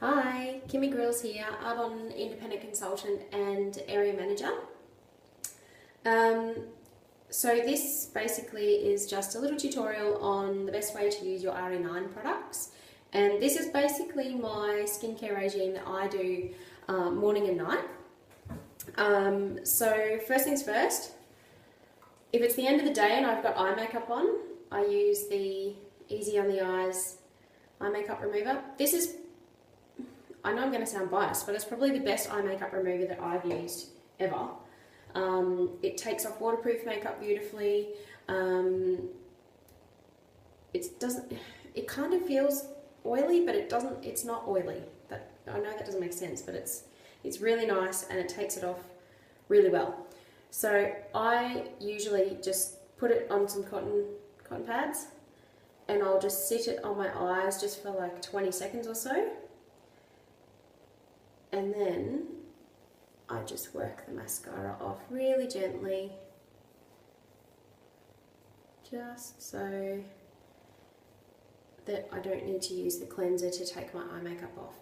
Hi, Kimmy Grills here, Arbonne independent consultant and area manager. So this basically is just a little tutorial on the best way to use your Re9 products, and this is basically my skincare regime that I do morning and night. So first things first, if it's the end of the day and I've got eye makeup on, I use the Easy on the Eyes eye makeup remover. This is, I know I'm going to sound biased, but it's probably the best eye makeup remover that I've used ever. It takes off waterproof makeup beautifully. It kind of feels oily, but it's not oily. I know that doesn't make sense, but it's really nice and it takes it off really well. So I usually just put it on some cotton pads and I'll just sit it on my eyes just for like 20 seconds or so. And then I just work the mascara off really gently, just so that I don't need to use the cleanser to take my eye makeup off.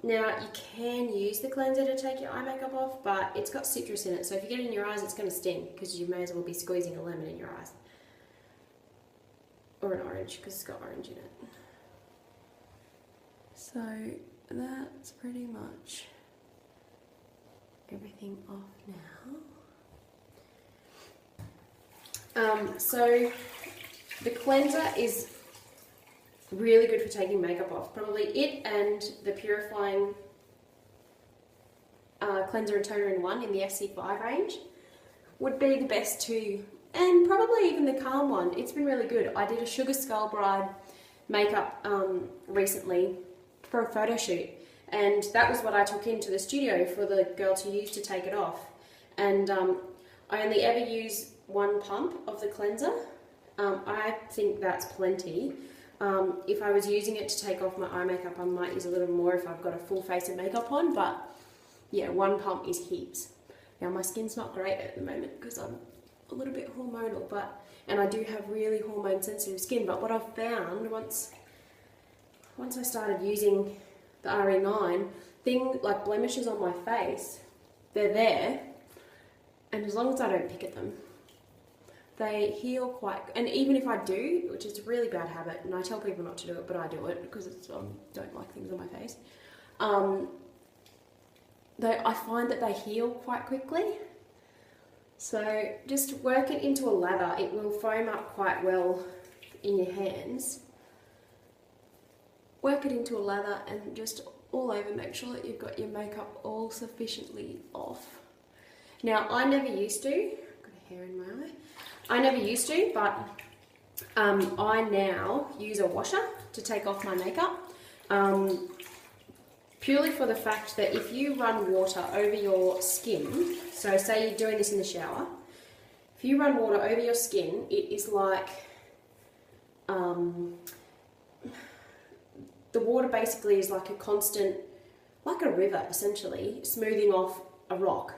Now you can use the cleanser to take your eye makeup off, but it's got citrus in it, so if you get it in your eyes it's going to sting because you may as well be squeezing a lemon in your eyes. Or an orange, because it's got orange in it. So that's pretty much everything off now. So the cleanser is really good for taking makeup off. Probably it and the purifying cleanser and toner in one in the SC5 range would be the best two. And probably even the Calm one. It's been really good. I did a Sugar Skull Bride makeup recently for a photo shoot, and that was what I took into the studio for the girl to use to take it off. And I only ever use one pump of the cleanser. I think that's plenty. If I was using it to take off my eye makeup, I might use a little more if I've got a full face of makeup on, but yeah, one pump is heaps. Now my skin's not great at the moment because I'm a little bit hormonal, and I do have really hormone sensitive skin, but what I've found once I started using the Re9, things like blemishes on my face, they're there, and as long as I don't pick at them, they heal quite, and even if I do, which is a really bad habit, and I tell people not to do it, but I do it because I don't like things on my face, I find that they heal quite quickly. So just work it into a lather. It will foam up quite well in your hands. Work it into a lather and just all over, make sure that you've got your makeup all sufficiently off. Now I never used to, I've got a hair in my eye. I never used to, but I now use a washer to take off my makeup. Purely for the fact that if you run water over your skin, so say you're doing this in the shower, if you run water over your skin, it is like, the water basically is like a constant, like a river essentially, smoothing off a rock.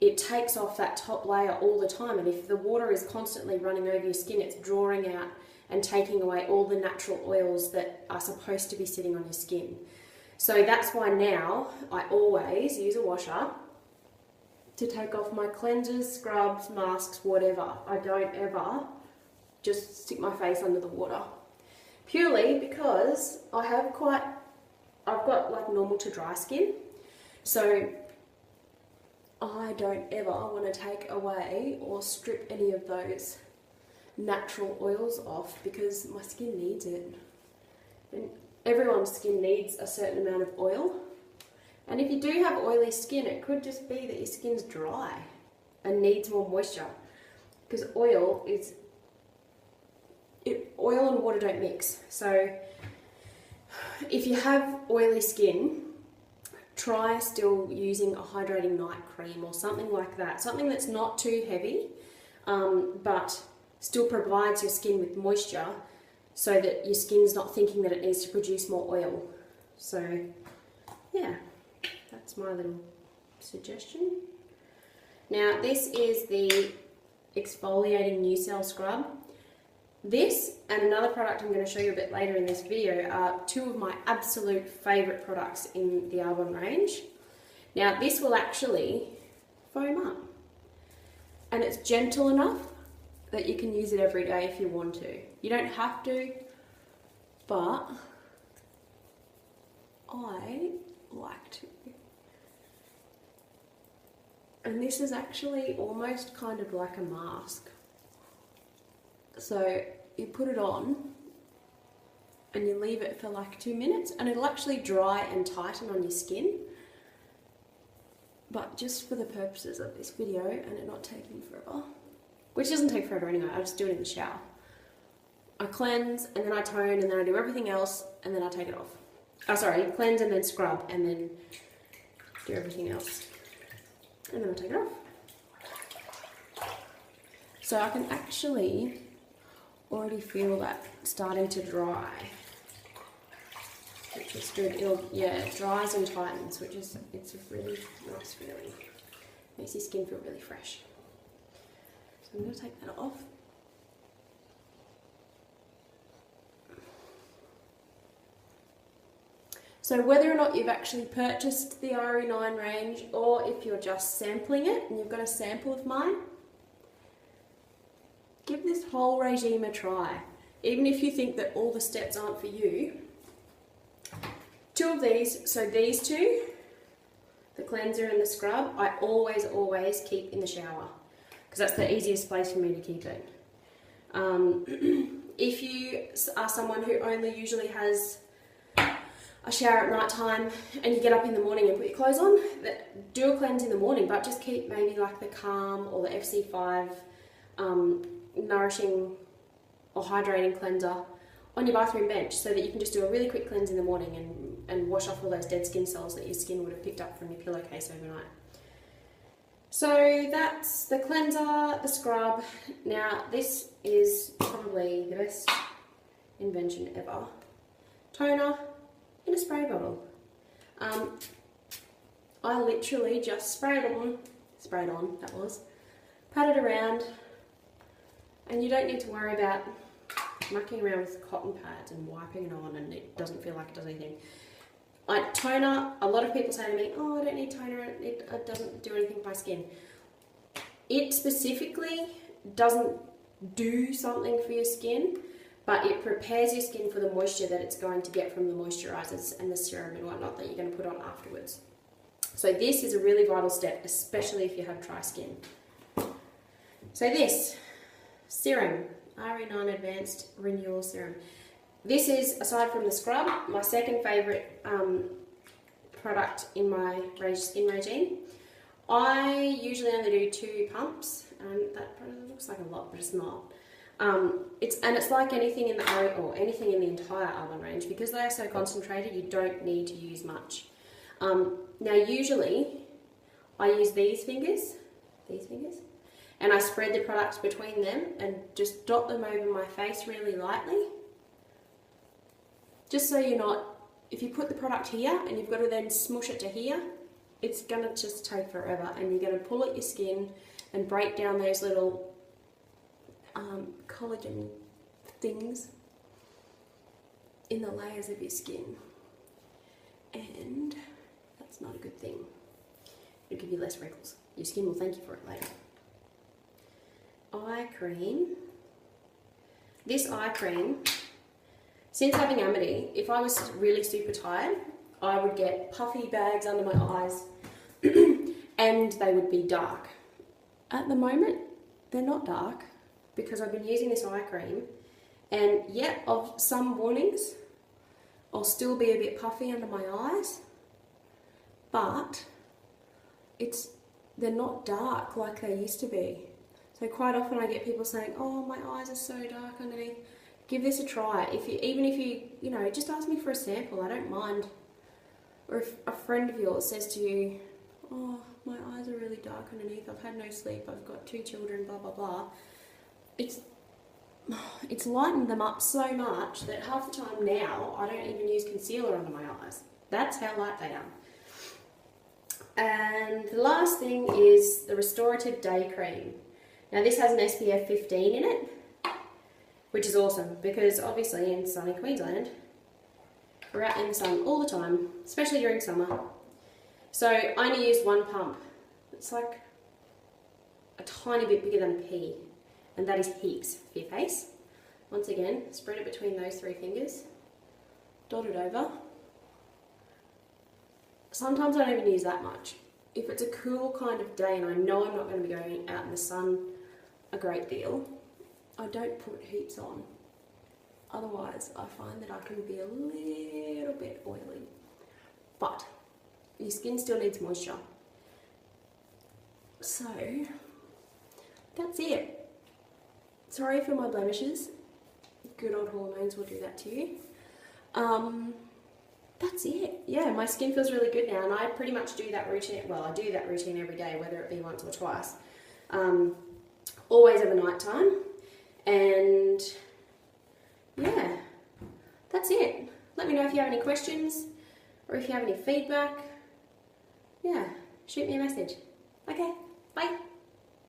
It takes off that top layer all the time, and if the water is constantly running over your skin, it's drawing out and taking away all the natural oils that are supposed to be sitting on your skin. So that's why now I always use a washer to take off my cleansers, scrubs, masks, whatever. I don't ever just stick my face under the water. Purely because I've got like normal to dry skin. So I don't ever want to take away or strip any of those natural oils off because my skin needs it. And everyone's skin needs a certain amount of oil, and if you do have oily skin, it could just be that your skin's dry and needs more moisture, because oil and water don't mix. So if you have oily skin, try still using a hydrating night cream or something like that, something that's not too heavy but still provides your skin with moisture, so that your skin's not thinking that it needs to produce more oil. So yeah, that's my little suggestion. Now this is the exfoliating new cell scrub. This and another product I'm going to show you a bit later in this video are two of my absolute favourite products in the Arbonne range. Now this will actually foam up, and it's gentle enough that you can use it every day if you want to. You don't have to, but I like to. And this is actually almost kind of like a mask. So you put it on and you leave it for like 2 minutes and it'll actually dry and tighten on your skin. But just for the purposes of this video and it not taking forever, which doesn't take forever anyway, I just do it in the shower. I cleanse and then I tone and then I do everything else and then I take it off. Oh sorry, cleanse and then scrub and then do everything else. And then I take it off. So I can actually already feel that starting to dry, which is good. It dries and tightens, which is, it's a really nice feeling. Makes your skin feel really fresh. So I'm going to take that off. So whether or not you've actually purchased the Re9 range, or if you're just sampling it and you've got a sample of mine, give this whole regime a try. Even if you think that all the steps aren't for you, two of these, so these two, the cleanser and the scrub, I always keep in the shower because that's the easiest place for me to keep it. If you are someone who only usually has a shower at night time and you get up in the morning and put your clothes on, do a cleanse in the morning, but just keep maybe like the Calm or the FC5 nourishing or hydrating cleanser on your bathroom bench so that you can just do a really quick cleanse in the morning and wash off all those dead skin cells that your skin would have picked up from your pillowcase overnight. So that's the cleanser, the scrub. Now this is probably the best invention ever. Toner in a spray bottle. I literally just sprayed on, pat it around, and you don't need to worry about mucking around with cotton pads and wiping it on and it doesn't feel like it does anything. Like toner, a lot of people say to me, oh, I don't need toner, it doesn't do anything for my skin. It specifically doesn't do something for your skin, but it prepares your skin for the moisture that it's going to get from the moisturizers and the serum and whatnot that you're going to put on afterwards. So this is a really vital step, especially if you have dry skin. So this serum, Re9 Advanced Renewal Serum. This is, aside from the scrub, my second favourite product in my skin regime. I usually only do 2 pumps, and that probably looks like a lot, but it's not. It's like anything in anything in the entire Arbonne range, because they are so concentrated, you don't need to use much. Now usually I use these fingers, and I spread the products between them and just dot them over my face really lightly. Just so you're not, if you put the product here and you've got to then smush it to here, it's going to just take forever, and you're going to pull at your skin and break down those little collagen things in the layers of your skin, and that's not a good thing. It'll give you less wrinkles. Your skin will thank you for it later. Eye cream. This eye cream, since having Amity, if I was really super tired, I would get puffy bags under my eyes and they would be dark. At the moment, they're not dark because I've been using this eye cream, and yet of some mornings I'll still be a bit puffy under my eyes, but they're not dark like they used to be. So quite often I get people saying, oh, my eyes are so dark underneath. Give this a try. Even if you just ask me for a sample, I don't mind. Or if a friend of yours says to you, oh, my eyes are really dark underneath, I've had no sleep, I've got 2 children, blah, blah, blah. It's lightened them up so much that half the time now I don't even use concealer under my eyes. That's how light they are. And the last thing is the Restorative Day Cream. Now this has an SPF 15 in it, which is awesome because obviously in sunny Queensland, we're out in the sun all the time, especially during summer. So I only used one pump. It's like a tiny bit bigger than a pea, and that is heaps for your face. Once again, spread it between those 3 fingers, dot it over. Sometimes I don't even use that much. If it's a cool kind of day and I know I'm not going to be going out in the sun a great deal, I don't put heaps on. Otherwise, I find that I can be a little bit oily. But your skin still needs moisture. So, that's it. Sorry for my blemishes. Good old hormones will do that to you. That's it. Yeah, my skin feels really good now, and I pretty much do that routine. Well, I do that routine every day, whether it be once or twice. Always over night time. And yeah, that's it. Let me know if you have any questions or if you have any feedback. Yeah, shoot me a message. Okay, bye.